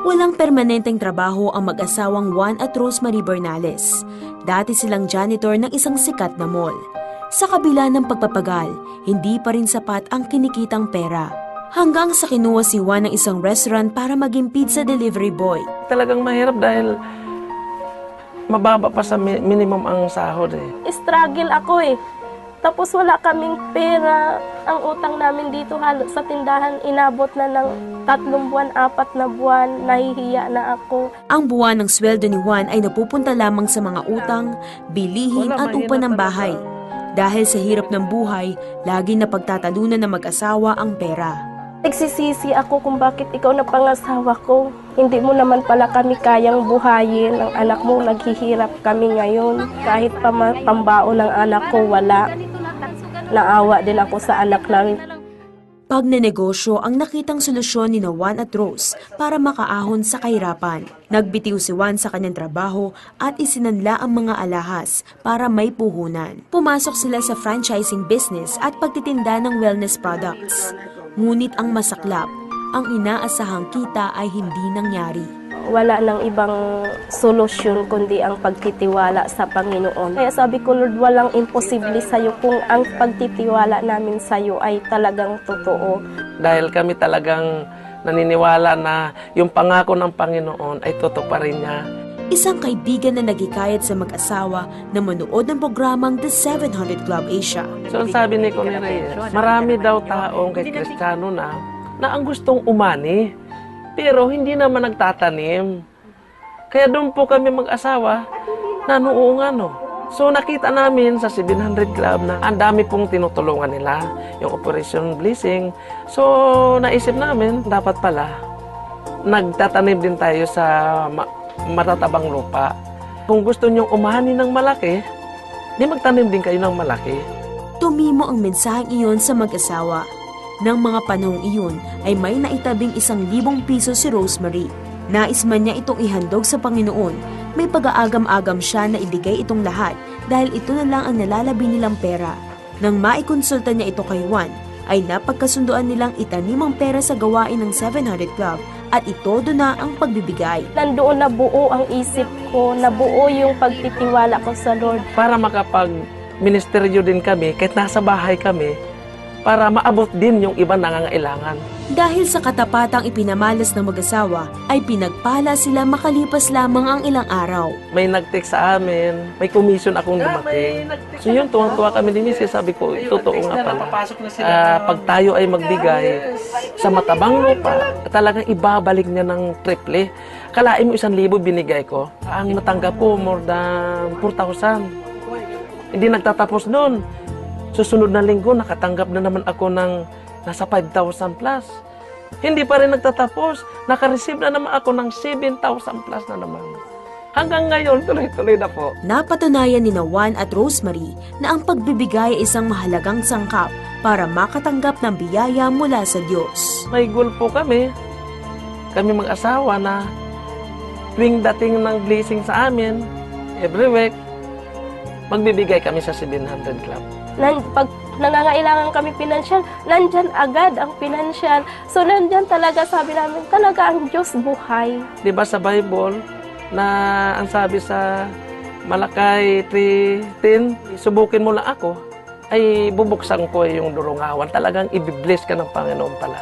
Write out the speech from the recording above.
Walang permanenteng trabaho ang mag-asawang Juan at Rosemary Bernales. Dati silang janitor ng isang sikat na mall. Sa kabila ng pagpapagal, hindi pa rin sapat ang kinikitang pera. Hanggang sa kinuha si Juan ng isang restaurant para maging pizza delivery boy. Talagang mahirap dahil mababa pa sa minimum ang sahod eh. Struggle ako eh. Tapos wala kaming pera. Ang utang namin dito halos sa tindahan inabot na ng 3 buwan, 4 na buwan. Nahihiya na ako. Ang buwan ng sweldo ni Juan ay napupunta lamang sa mga utang, bilihin at upa ng bahay. Dahil sa hirap ng buhay, lagi na pagtatalunan ng mag-asawa ang pera. Nagsisisi ako kung bakit ikaw na pangasawa ko. Hindi mo naman pala kami kayang buhayin. Ang anak mo, naghihirap kami ngayon. Kahit pambaon ng anak ko, wala. Naawa din ako sa anak namin. Pagnenegosyo ang nakitang solusyon ni Juan at Rose para makaahon sa kahirapan. Nagbitiw si Juan sa kanyang trabaho at isinanla ang mga alahas para may puhunan. Pumasok sila sa franchising business at pagtitinda ng wellness products. Ngunit ang masaklap, ang inaasahang kita ay hindi nangyari. Wala nang ibang solusyon kundi ang pagtitiwala sa Panginoon. Kaya sabi ko, Lord, walang imposible sa'yo kung ang pagtitiwala namin sa'yo ay talagang totoo. Dahil kami talagang naniniwala na yung pangako ng Panginoon ay totoo pa rin niya. Isang kaibigan na nagikayat sa mag-asawa na manood ng programang The 700 Club Asia. So sabi ni Connie Reyes, marami daw taong kay Kristiyano na ang gustong umani, pero hindi naman nagtatanim. Kaya doon po kami mag-asawa na noong So nakita namin sa 700 Club na ang dami pong tinutulungan nila, yung Operation Blessing. So naisip namin, dapat pala nagtatanim din tayo sa matatabang lupa. Kung gusto nyong umani ng malaki, di magtanim din kayo ng malaki. Tumimo ang mensaheng iyon sa mag-asawa. Nang mga panahong iyon ay may naitabing 1,000 piso si Rosemary. Nais man niya itong ihandog sa Panginoon. May pag-aagam-agam siya na ibigay itong lahat dahil ito na lang ang nalalabi nilang pera. Nang maikonsulta niya ito kay Juan, ay napagkasunduan nilang itanim ang pera sa gawain ng 700 Club at itodo na ang pagbibigay. Nandoon na buo ang isip ko, nabuo yung pagtitiwala ko sa Lord. Para makapag-ministeryo din kami, kahit nasa bahay kami, para maabot din yung iba nangangailangan. Dahil sa katapatang ipinamalas ng mag-asawa, ay pinagpala sila makalipas lamang ang ilang araw. May nag-text sa amin, may commission akong dumating. So yun, tuwang-tuwa kami din siya. Sabi ko, totoo nga pala. Pag tayo ay magbigay sa matabang lupa, talagang ibabalik niya ng triple. Kalain mo 1,000 binigay ko. Ang natanggap ko, more than 4,000. Hindi nagtatapos doon. Susunod na linggo, nakatanggap na naman ako ng nasa 5,000 plus. Hindi pa rin nagtatapos. Nakareceive na naman ako ng 7,000 plus na naman. Hanggang ngayon, tuloy-tuloy na po. Napatunayan ni Juan at Rosemary na ang pagbibigay ay isang mahalagang sangkap para makatanggap ng biyaya mula sa Diyos. May goal po kami mag-asawa na tuwing dating ng blessing sa amin, every week, magbibigay kami sa 700 Club. Pag nangangailangan kami pinansyal, nandyan agad ang pinansyal. So nandyan talaga, sabi namin, talaga ang Diyos buhay. Diba sa Bible, na ang sabi sa Malakay 3:10, subukin mo lang ako, ay bubuksan ko yung durungawan. Talagang ibibless ka ng Panginoon pala.